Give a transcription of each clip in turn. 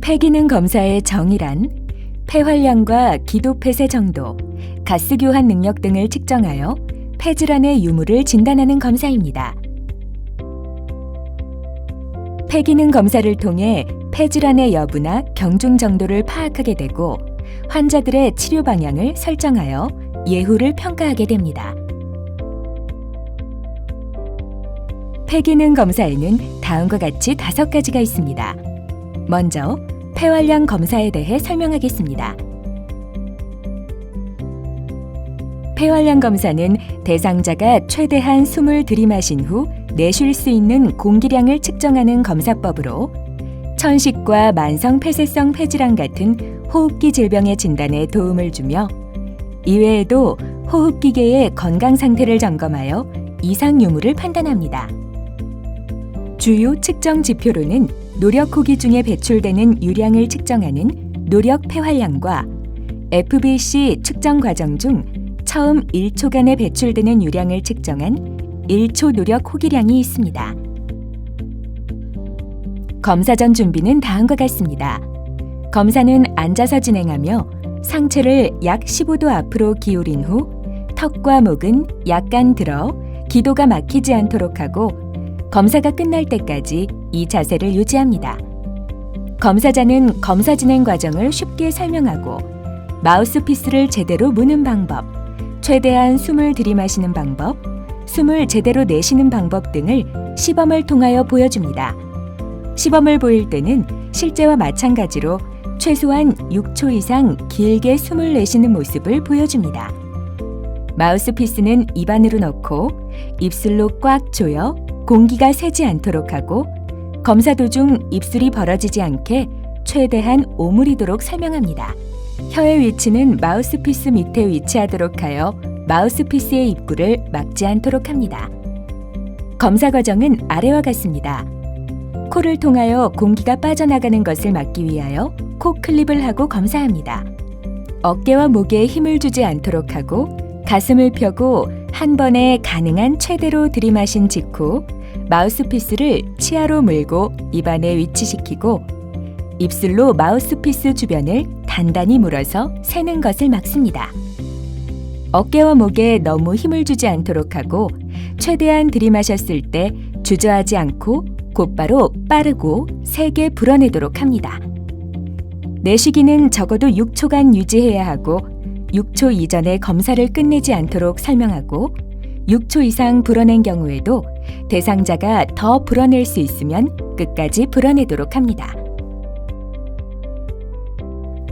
폐기능 검사의 정의란 폐활량과 기도 폐쇄 정도, 가스 교환 능력 등을 측정하여 폐질환의 유무를 진단하는 검사입니다. 폐기능 검사를 통해 폐질환의 여부나 경중 정도를 파악하게 되고 환자들의 치료 방향을 설정하여 예후를 평가하게 됩니다. 폐기능 검사에는 다음과 같이 5가지가 있습니다. 먼저 폐활량 검사에 대해 설명하겠습니다. 폐활량 검사는 대상자가 최대한 숨을 들이마신 후 내쉴 수 있는 공기량을 측정하는 검사법으로 천식과 만성 폐쇄성 폐질환 같은 호흡기 질병의 진단에 도움을 주며 이외에도 호흡기계의 건강 상태를 점검하여 이상 유무를 판단합니다. 주요 측정 지표로는 노력 호기 중에 배출되는 유량을 측정하는 노력 폐활량과 FBC 측정 과정 중 처음 1초간에 배출되는 유량을 측정한 1초 노력 호기량이 있습니다. 검사 전 준비는 다음과 같습니다. 검사는 앉아서 진행하며 상체를 약 15도 앞으로 기울인 후 턱과 목은 약간 들어 기도가 막히지 않도록 하고 검사가 끝날 때까지 이 자세를 유지합니다. 검사자는 검사 진행 과정을 쉽게 설명하고 마우스피스를 제대로 무는 방법, 최대한 숨을 들이마시는 방법, 숨을 제대로 내쉬는 방법 등을 시범을 통하여 보여줍니다. 시범을 보일 때는 실제와 마찬가지로 최소한 6초 이상 길게 숨을 내쉬는 모습을 보여줍니다. 마우스피스는 입안으로 넣고 입술로 꽉 조여 공기가 새지 않도록 하고 검사 도중 입술이 벌어지지 않게 최대한 오므리도록 설명합니다. 혀의 위치는 마우스피스 밑에 위치하도록 하여 마우스피스의 입구를 막지 않도록 합니다. 검사 과정은 아래와 같습니다. 코를 통하여 공기가 빠져나가는 것을 막기 위하여 코 클립을 하고 검사합니다. 어깨와 목에 힘을 주지 않도록 하고 가슴을 펴고 한 번에 가능한 최대로 들이마신 직후 마우스피스를 치아로 물고 입안에 위치시키고 입술로 마우스피스 주변을 단단히 물어서 새는 것을 막습니다. 어깨와 목에 너무 힘을 주지 않도록 하고 최대한 들이마셨을 때 주저하지 않고 곧바로 빠르고 세게 불어내도록 합니다. 내쉬기는 적어도 6초간 유지해야 하고 6초 이전에 검사를 끝내지 않도록 설명하고 6초 이상 불어낸 경우에도 대상자가 더 불어낼 수 있으면 끝까지 불어내도록 합니다.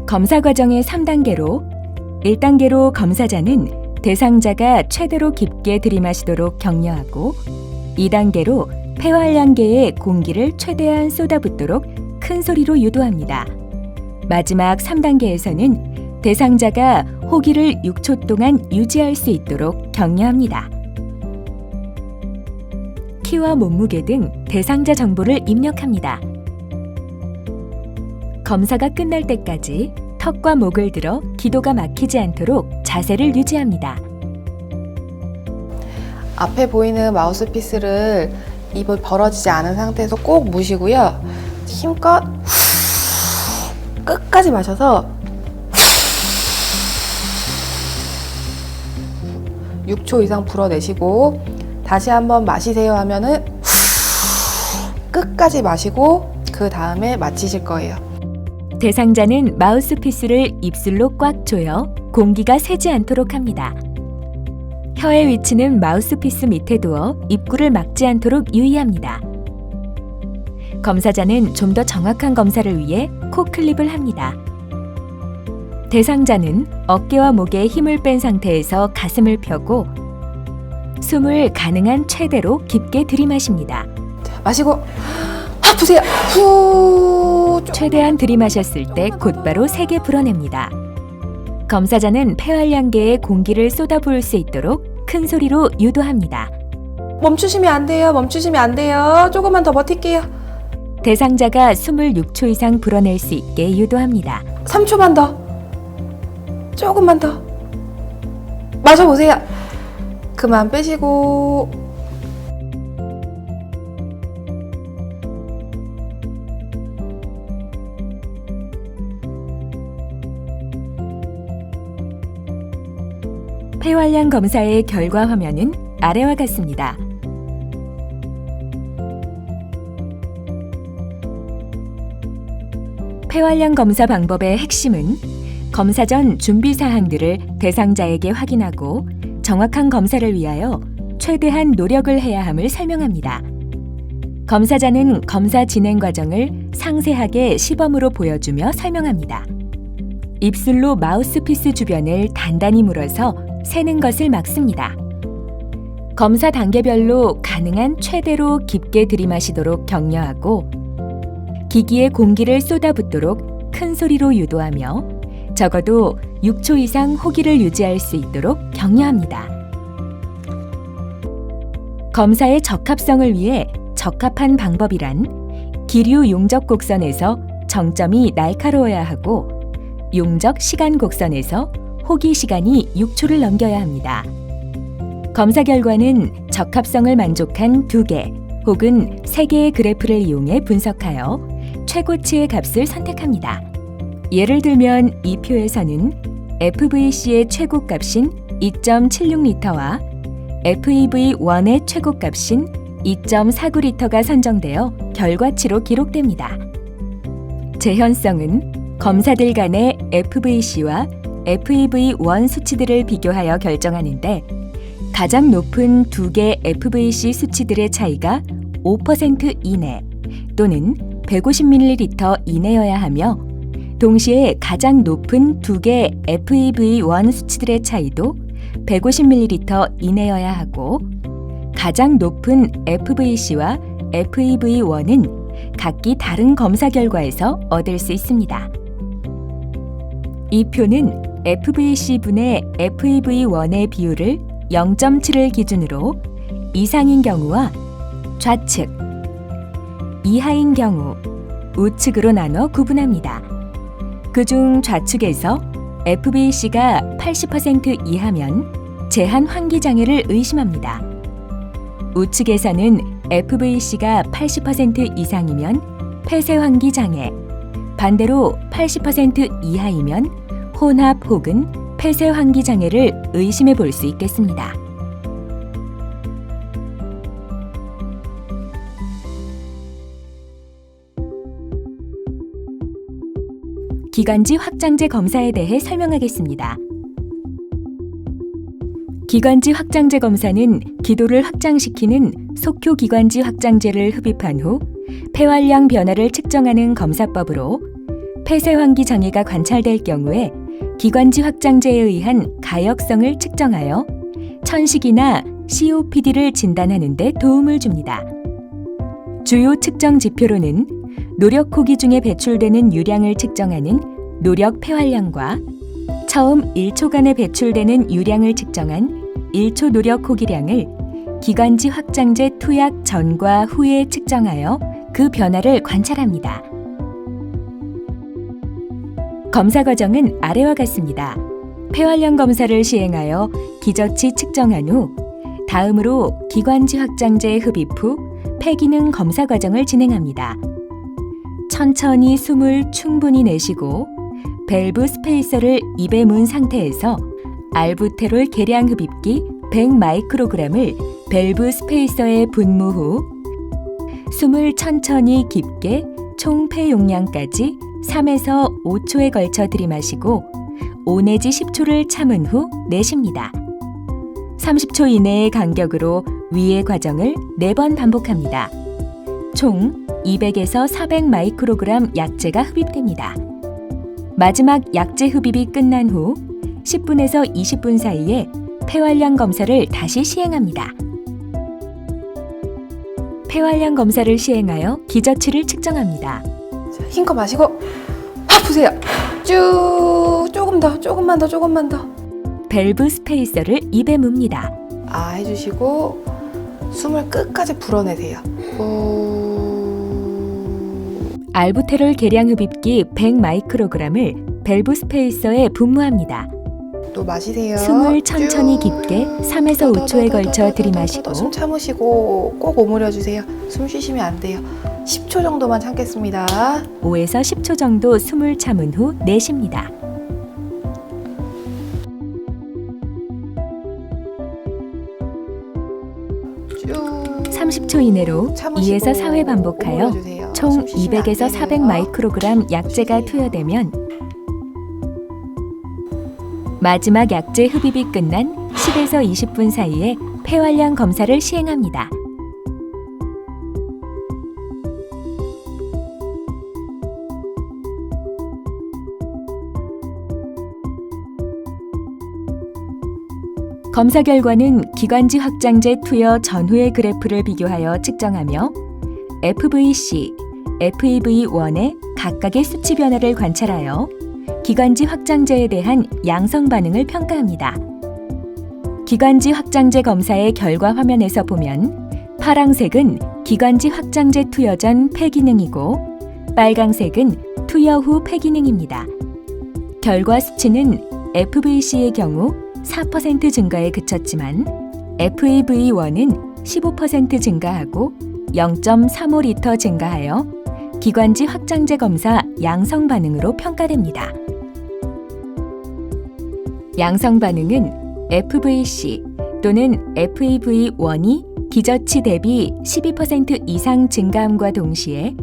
검사 과정의 3단계로 1단계로 검사자는 대상자가 최대로 깊게 들이마시도록 격려하고 2단계로 폐활량계에 공기를 최대한 쏟아붓도록 큰 소리로 유도합니다. 마지막 3단계에서는 대상자가 호기를 6초 동안 유지할 수 있도록 격려합니다. 키와 몸무게 등 대상자 정보를 입력합니다. 검사가 끝날 때까지 턱과 목을 들어 기도가 막히지 않도록 자세를 유지합니다. 앞에 보이는 마우스피스를 입을 벌어지지 않은 상태에서 꼭 무시고요. 힘껏 끝까지 마셔서 6초 이상 불어내시고 다시 한번 마시세요 하면은 끝까지 마시고 그 다음에 마치실 거예요. 대상자는 마우스피스를 입술로 꽉 조여 공기가 새지 않도록 합니다. 혀의 위치는 마우스피스 밑에 두어 입구를 막지 않도록 유의합니다. 검사자는 좀 더 정확한 검사를 위해 코 클립을 합니다. 대상자는 어깨와 목에 힘을 뺀 상태에서 가슴을 펴고 숨을 가능한 최대로 깊게 들이마십니다. 마시고 확 푸세요. 후. 최대한 들이마셨을 때 곧바로 세게 불어냅니다. 검사자는 폐활량계에 공기를 쏟아부을 수 있도록 큰 소리로 유도합니다. 멈추시면 안 돼요. 멈추시면 안 돼요. 조금만 더 버틸게요. 대상자가 숨을 6초 이상 불어낼 수 있게 유도합니다. 3초만 더. 조금만 더. 마셔보세요. 그만 빼시고 폐활량 검사의 결과 화면은 아래와 같습니다. 폐활량 검사 방법의 핵심은 검사 전 준비 사항들을 대상자에게 확인하고 정확한 검사를 위하여 최대한 노력을 해야 함을 설명합니다. 검사자는 검사 진행 과정을 상세하게 시범으로 보여주며 설명합니다. 입술로 마우스피스 주변을 단단히 물어서 새는 것을 막습니다. 검사 단계별로 가능한 최대로 깊게 들이마시도록 격려하고 기기에 공기를 쏟아붓도록 큰 소리로 유도하며 적어도 6초 이상 호기를 유지할 수 있도록 격려합니다. 검사의 적합성을 위해 적합한 방법이란 기류 용적 곡선에서 정점이 날카로워야 하고 용적 시간 곡선에서 호기 시간이 6초를 넘겨야 합니다. 검사 결과는 적합성을 만족한 2개 혹은 3개의 그래프를 이용해 분석하여 최고치의 값을 선택합니다. 예를 들면 이 표에서는 FVC의 최고값인 2.76L와 FEV1의 최고값인 2.49L가 선정되어 결과치로 기록됩니다. 재현성은 검사들 간의 FVC와 FEV1 수치들을 비교하여 결정하는데 가장 높은 2개 FVC 수치들의 차이가 5% 이내 또는 150ml 이내여야 하며 동시에 가장 높은 2개 FEV1 수치들의 차이도 150ml 이내여야 하고 가장 높은 FVC와 FEV1은 각기 다른 검사 결과에서 얻을 수 있습니다. 이 표는 FVC분의 FEV1의 비율을 0.7을 기준으로 이상인 경우와 좌측, 이하인 경우, 우측으로 나눠 구분합니다. 그중 좌측에서 FVC가 80% 이하면 제한 환기장애를 의심합니다. 우측에서는 FVC가 80% 이상이면 폐쇄 환기장애, 반대로 80% 이하이면 혼합 혹은 폐쇄 환기장애를 의심해 볼 수 있겠습니다. 기관지 확장제 검사에 대해 설명하겠습니다. 기관지 확장제 검사는 기도를 확장시키는 속효 기관지 확장제를 흡입한 후 폐활량 변화를 측정하는 검사법으로 폐쇄 환기 장애가 관찰될 경우에 기관지 확장제에 의한 가역성을 측정하여 천식이나 COPD를 진단하는 데 도움을 줍니다. 주요 측정 지표로는 노력 호기 중에 배출되는 유량을 측정하는 노력 폐활량과 처음 1초간에 배출되는 유량을 측정한 1초 노력 호기량을 기관지 확장제 투약 전과 후에 측정하여 그 변화를 관찰합니다. 검사 과정은 아래와 같습니다. 폐활량 검사를 시행하여 기저치 측정한 후 다음으로 기관지 확장제 흡입 후 폐기능 검사 과정을 진행합니다. 천천히 숨을 충분히 내쉬고 밸브 스페이서를 입에 문 상태에서 알부테롤 계량 흡입기 100마이크로그램을 밸브 스페이서에 분무 후 숨을 천천히 깊게 총 폐 용량까지 3에서 5초에 걸쳐 들이마시고 5 내지 10초를 참은 후 내쉽니다. 30초 이내의 간격으로 위의 과정을 4번 반복합니다. 총 200에서 400 마이크로그램 약제가 흡입됩니다. 마지막 약제 흡입이 끝난 후 10분에서 20분 사이에 폐활량 검사를 다시 시행합니다. 폐활량 검사를 시행하여 기저치를 측정합니다. 자, 힘껏 마시고 팍 푸세요. 쭉 조금만 더. 밸브 스페이서를 입에 뭅니다. 해주시고 숨을 끝까지 불어내세요. 알부테롤 계량 흡입기 100마이크로그램을 밸브 스페이서에 분무합니다. 또 마시세요. 숨을 천천히 깊게 3에서 5초에 걸쳐 들이마시고 숨 참으시고 꼭 오므려 주세요. 숨 쉬시면 안 돼요. 10초 정도만 참겠습니다. 5에서 10초 정도 숨을 참은 후 내쉽니다. 30초 이내로 참으시고 2에서 4회 반복하여 오므려주세요. 총 숨 쉬시면 200에서 안 400 되네요. 마이크로그램 약재가 투여되면 마지막 약재 흡입이 끝난 10에서 20분 사이에 폐활량 검사를 시행합니다. 검사 결과는 기관지 확장제 투여 전후의 그래프를 비교하여 측정하며 FVC, FEV1의 각각의 수치 변화를 관찰하여 기관지 확장제에 대한 양성 반응을 평가합니다. 기관지 확장제 검사의 결과 화면에서 보면 파랑색은 기관지 확장제 투여 전 폐기능이고 빨강색은 투여 후 폐기능입니다. 결과 수치는 FVC의 경우 4% 증가에 그쳤지만 FEV1은 15% 증가하고 0.35리터 증가하여 기관지 확장제 검사 양성 반응으로 평가됩니다. 양성 반응은 FVC 또는 FEV1이 기저치 대비 12% 이상 증가함과 동시에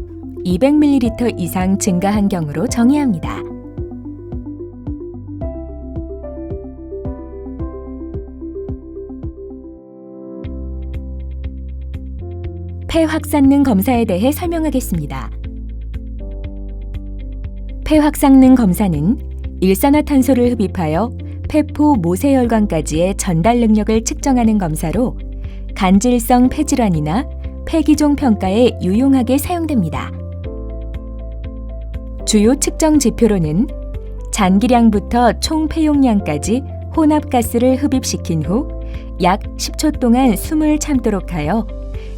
200ml 이상 증가한 경우로 정의합니다. 폐 확산능 검사에 대해 설명하겠습니다. 폐 확산능 검사는 일산화탄소를 흡입하여 폐포 모세혈관까지의 전달 능력을 측정하는 검사로 간질성 폐질환이나 폐기종 평가에 유용하게 사용됩니다. 주요 측정 지표로는 잔기량부터 총 폐용량까지 혼합가스를 흡입시킨 후 약 10초 동안 숨을 참도록 하여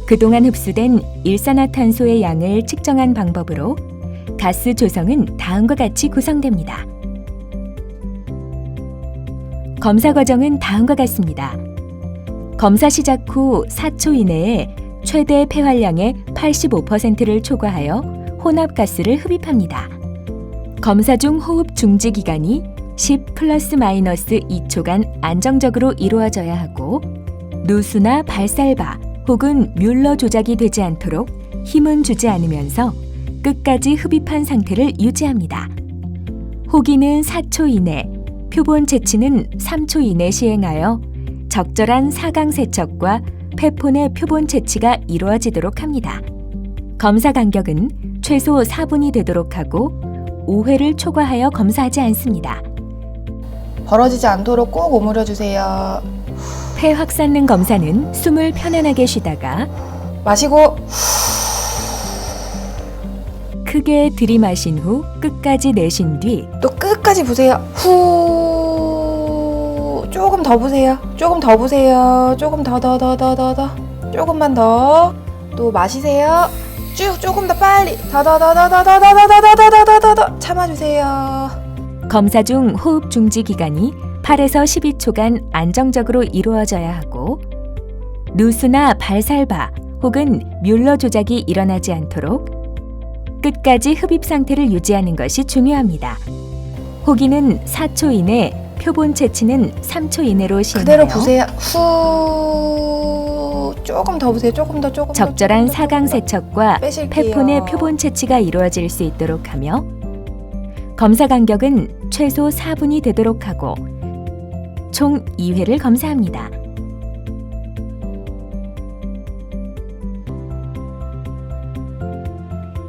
그동안 흡수된 일산화탄소의 양을 측정한 방법으로 가스 조성은 다음과 같이 구성됩니다. 검사 과정은 다음과 같습니다. 검사 시작 후 4초 이내에 최대 폐활량의 85%를 초과하여 혼합가스를 흡입합니다. 검사 중 호흡 중지 기간이 10 ± 2초간 안정적으로 이루어져야 하고 누수나 발살바 혹은 뮬러 조작이 되지 않도록 힘은 주지 않으면서 끝까지 흡입한 상태를 유지합니다. 호기는 4초 이내, 표본 채취는 3초 이내 시행하여 적절한 사강 세척과 폐폰의 표본 채취가 이루어지도록 합니다. 검사 간격은 최소 4분이 되도록 하고 5회를 초과하여 검사하지 않습니다. 벌어지지 않도록 꼭 오므려주세요. 폐 확산능 검사는 숨을 편안하게 쉬다가 마시고 크게 들이마신 후 끝까지 내쉰 뒤 또 끝까지 부세요. 후. 조금 더 부세요. 조금 더 부세요. 조금 더 조금만 더. 또 마시세요. 쭉 조금 더 빨리. 더 참아주세요. 검사 중 호흡 중지 기간이 8에서 12초간 안정적으로 이루어져야 하고 누수나 발살바 혹은 뮬러 조작이 일어나지 않도록 끝까지 흡입 상태를 유지하는 것이 중요합니다. 호기는 4초 이내, 표본 채취는 3초 이내로 시행하여 그대로 부세요. 후. 조금 더 부세요. 조금 더. 적절한 사강 세척과 빼실게요. 폐폰의 표본 채취가 이루어질 수 있도록 하며 검사 간격은 최소 4분이 되도록 하고 총 2회를 검사합니다.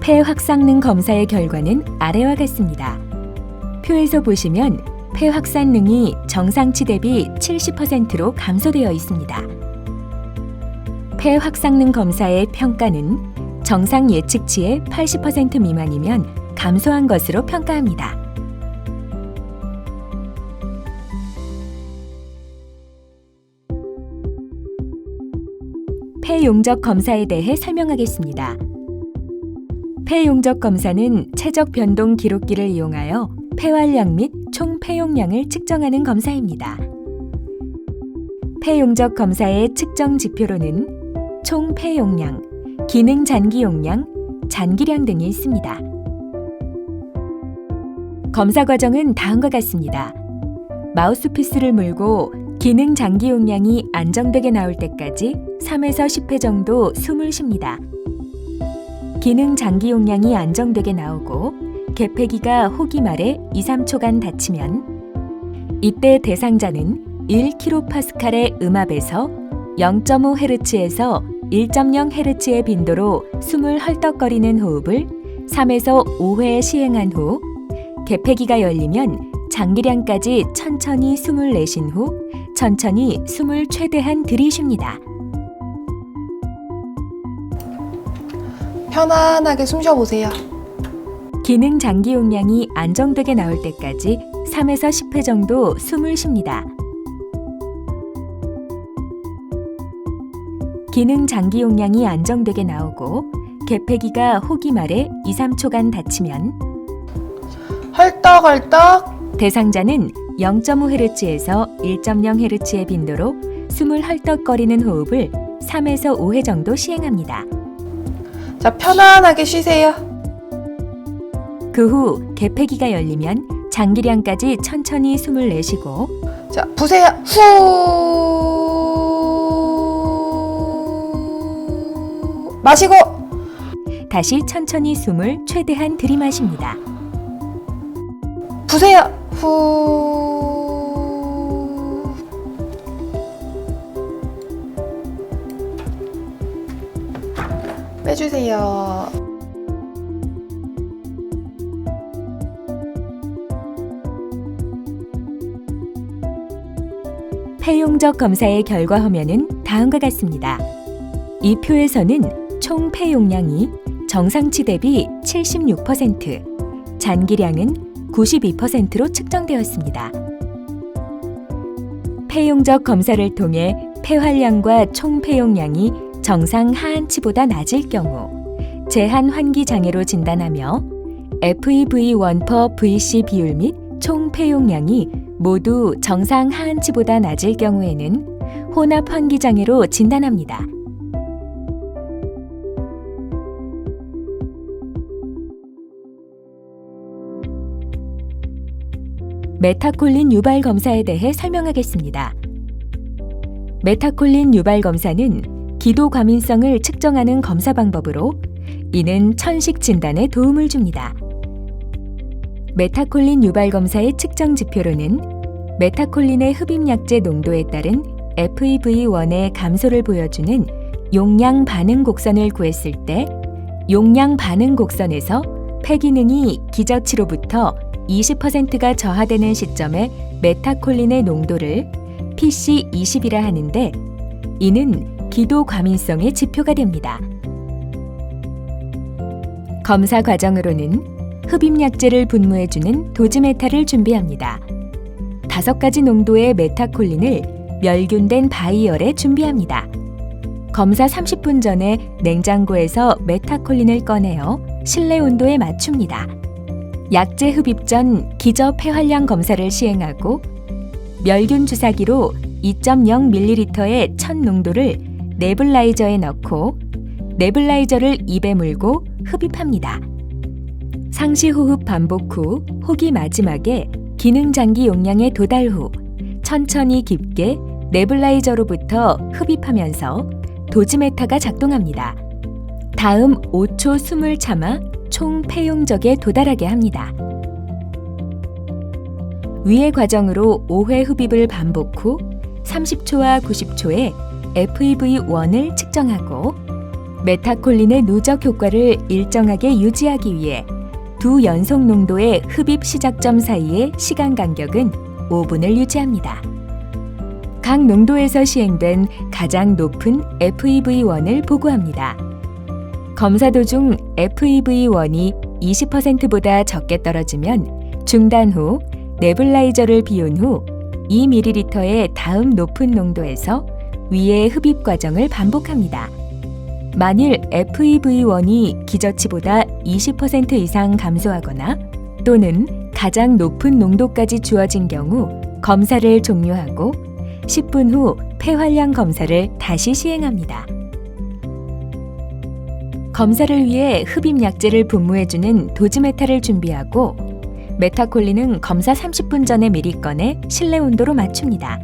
폐 확산능 검사의 결과는 아래와 같습니다. 표에서 보시면 폐 확산능이 정상치 대비 70%로 감소되어 있습니다. 폐 확산능 검사의 평가는 정상 예측치의 80% 미만이면 감소한 것으로 평가합니다. 폐 용적 검사에 대해 설명하겠습니다. 폐 용적 검사는 체적 변동 기록기를 이용하여 폐활량 및 총 폐용량을 측정하는 검사입니다. 폐 용적 검사의 측정 지표로는 총 폐용량, 기능 잔기 용량, 잔기량 등이 있습니다. 검사 과정은 다음과 같습니다. 마우스피스를 물고 기능 장기 용량이 안정되게 나올 때까지 3에서 10회 정도 숨을 쉽니다. 기능 장기 용량이 안정되게 나오고 개폐기가 호기 말에 2-3초간 닫히면 이때 대상자는 1kPa의 음압에서 0.5Hz에서 1.0Hz의 빈도로 숨을 헐떡거리는 호흡을 3에서 5회 시행한 후 개폐기가 열리면 장기량까지 천천히 숨을 내쉰 후 천천히 숨을 최대한 들이쉽니다. 편안하게 숨 쉬어보세요. 기능 장기 용량이 안정되게 나올 때까지 3에서 10회 정도 숨을 쉽니다. 기능 장기 용량이 안정되게 나오고 개폐기가 호기 말에 2-3초간 닫히면 헐떡헐떡. 대상자는 0.5Hz에서 1.0Hz의 빈도로 숨을 헐떡거리는 호흡을 3에서 5회 정도 시행합니다. 자, 편안하게 쉬세요. 그 후 개폐기가 열리면 장기량까지 천천히 숨을 내쉬고 자, 부세요. 후. 마시고 다시 천천히 숨을 최대한 들이마십니다. 부세요. 후. 빼주세요. 폐용적 검사의 결과 화면은 다음과 같습니다. 이 표에서는 총 폐용량이 정상치 대비 76%, 잔기량은 92%로 측정되었습니다. 폐용적 검사를 통해 폐활량과 총 폐용량이 정상 하한치보다 낮을 경우 제한 환기 장애로 진단하며 FEV1/VC 비율 및 총 폐용량이 모두 정상 하한치보다 낮을 경우에는 혼합 환기 장애로 진단합니다. 메타콜린 유발 검사에 대해 설명하겠습니다. 메타콜린 유발 검사는 기도 과민성을 측정하는 검사 방법으로 이는 천식 진단에 도움을 줍니다. 메타콜린 유발 검사의 측정 지표로는 메타콜린의 흡입약제 농도에 따른 FEV1의 감소를 보여주는 용량 반응 곡선을 구했을 때 용량 반응 곡선에서 폐기능이 기저치로부터 20%가 저하되는 시점의 메타콜린의 농도를 PC20이라 하는데 이는 기도 과민성의 지표가 됩니다. 검사 과정으로는 흡입약제를 분무해주는 도즈메타를 준비합니다. 5가지 농도의 메타콜린을 멸균된 바이열에 준비합니다. 검사 30분 전에 냉장고에서 메타콜린을 꺼내어 실내 온도에 맞춥니다. 약제 흡입 전 기저 폐활량 검사를 시행하고 멸균 주사기로 2.0ml의 첫 농도를 네블라이저에 넣고 네블라이저를 입에 물고 흡입합니다. 상시 호흡 반복 후 호기 마지막에 기능 장기 용량에 도달 후 천천히 깊게 네블라이저로부터 흡입하면서 도즈메타가 작동합니다. 다음 5초 숨을 참아 총 폐용적에 도달하게 합니다. 위의 과정으로 5회 흡입을 반복 후 30초와 90초에 FEV1을 측정하고 메타콜린의 누적 효과를 일정하게 유지하기 위해 두 연속 농도의 흡입 시작점 사이의 시간 간격은 5분을 유지합니다. 각 농도에서 시행된 가장 높은 FEV1을 보고합니다. 검사 도중 FEV1이 20%보다 적게 떨어지면 중단 후 네블라이저를 비운 후 2ml의 다음 높은 농도에서 위의 흡입 과정을 반복합니다. 만일 FEV1이 기저치보다 20% 이상 감소하거나 또는 가장 높은 농도까지 주어진 경우 검사를 종료하고 10분 후 폐활량 검사를 다시 시행합니다. 검사를 위해 흡입약제를 분무해주는 도즈메타를 준비하고 메타콜린은 검사 30분 전에 미리 꺼내 실내 온도로 맞춥니다.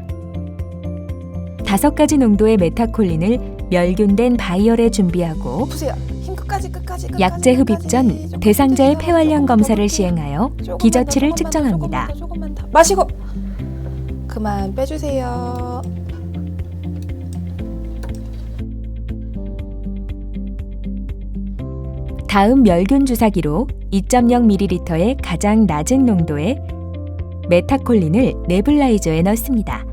5가지 농도의 메타콜린을 멸균된 바이얼에 준비하고 보세요. 힘 끝까지. 약제 흡입 전 대상자의 폐활량 검사를 시행하여 기저치를 측정합니다. 조금만 더. 마시고 그만 빼주세요. 다음 멸균 주사기로 2.0ml의 가장 낮은 농도의 메타콜린을 네블라이저에 넣습니다.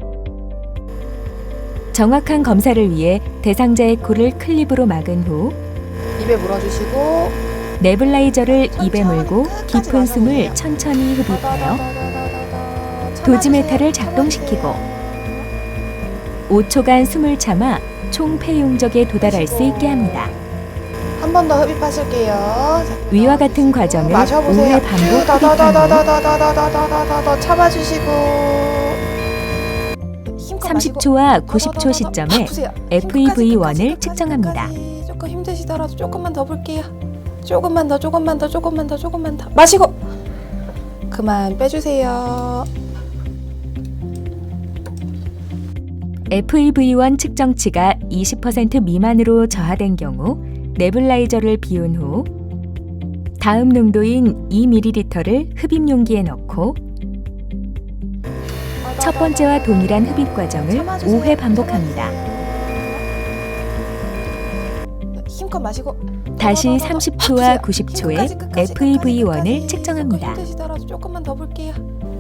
정확한 검사를 위해 대상자의 코를 클립으로 막은 후 입에 물어주시고 네블라이저를 입에 물고 깊은 숨을 천천히 흡입하여 도지메타를 작동시키고 5초간 숨을 참아 총 폐 용적에 도달할 수 있게 합니다. 한 번 더 흡입하실게요. 위와 같은 과정을 마셔보세요. 5회 반복 흡입한 후 더더더더더더더더더더 참아주시고 30초와 90초 시점에 FEV1을 측정합니다. 조금 힘드시더라도 조금만 더 볼게요. 조금만 더. 마시고 그만 빼주세요. FEV1 측정치가 20% 미만으로 저하된 경우 네블라이저를 비운 후 다음 농도인 2ml를 흡입 용기에 넣고 첫 번째와 동일한 흡입 과정을 5회 반복합니다. 힘껏 마시고 다시 30초와 90초에 FEV1을 측정합니다. 힘드시더라도 조금만 더 볼게요.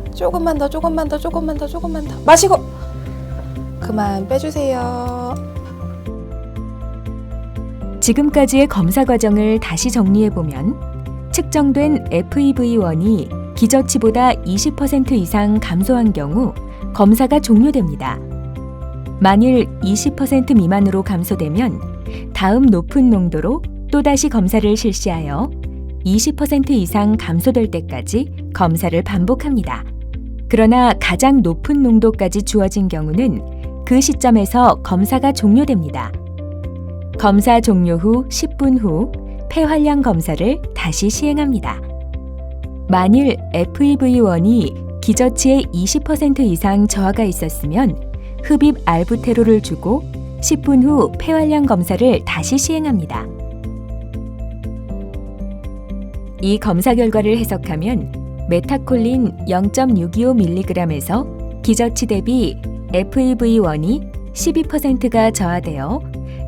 조금만 더. 마시고 그만 빼주세요. 지금까지의 검사 과정을 다시 정리해보면 측정된 FEV1이 기저치보다 20% 이상 감소한 경우 검사가 종료됩니다. 만일 20% 미만으로 감소되면 다음 높은 농도로 또다시 검사를 실시하여 20% 이상 감소될 때까지 검사를 반복합니다. 그러나 가장 높은 농도까지 주어진 경우는 그 시점에서 검사가 종료됩니다. 검사 종료 후 10분 후 폐활량 검사를 다시 시행합니다. 만일 FEV1이 기저치의 20% 이상 저하가 있었으면 흡입 알부테롤을 주고 10분 후 폐활량 검사를 다시 시행합니다. 이 검사 결과를 해석하면 메타콜린 0.625mg에서 기저치 대비 FEV1이 12%가 저하되어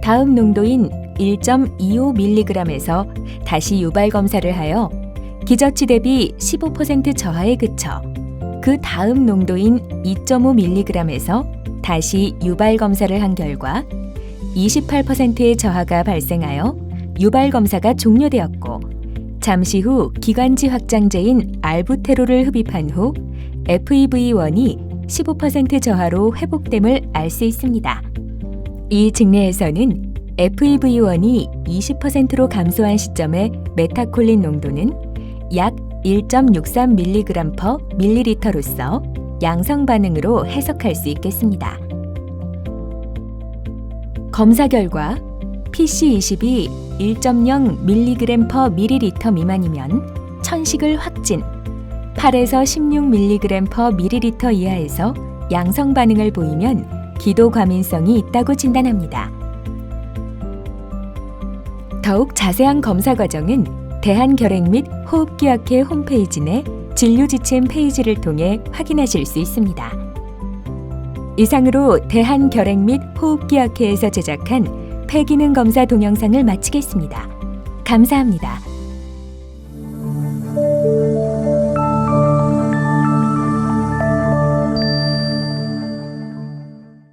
다음 농도인 1.25mg에서 다시 유발 검사를 하여 기저치 대비 15% 저하에 그쳐 그 다음 농도인 2.5mg에서 다시 유발 검사를 한 결과 28%의 저하가 발생하여 유발 검사가 종료되었고 잠시 후 기관지 확장제인 알부테롤을 흡입한 후 FEV1이 15% 저하로 회복됨을 알 수 있습니다. 이 증례에서는 FEV1이 20%로 감소한 시점의 메타콜린 농도는 약 1.63mg/ml로서 양성 반응으로 해석할 수 있겠습니다. 검사 결과 PC20이 1.0mg/ml 미만이면 천식을 확진, 8에서 16mg/ml 이하에서 양성 반응을 보이면 기도 과민성이 있다고 진단합니다. 더욱 자세한 검사 과정은 대한결핵 및 호흡기학회 홈페이지 내 진료지침 페이지를 통해 확인하실 수 있습니다. 이상으로 대한결핵 및 호흡기학회에서 제작한 폐기능 검사 동영상을 마치겠습니다. 감사합니다.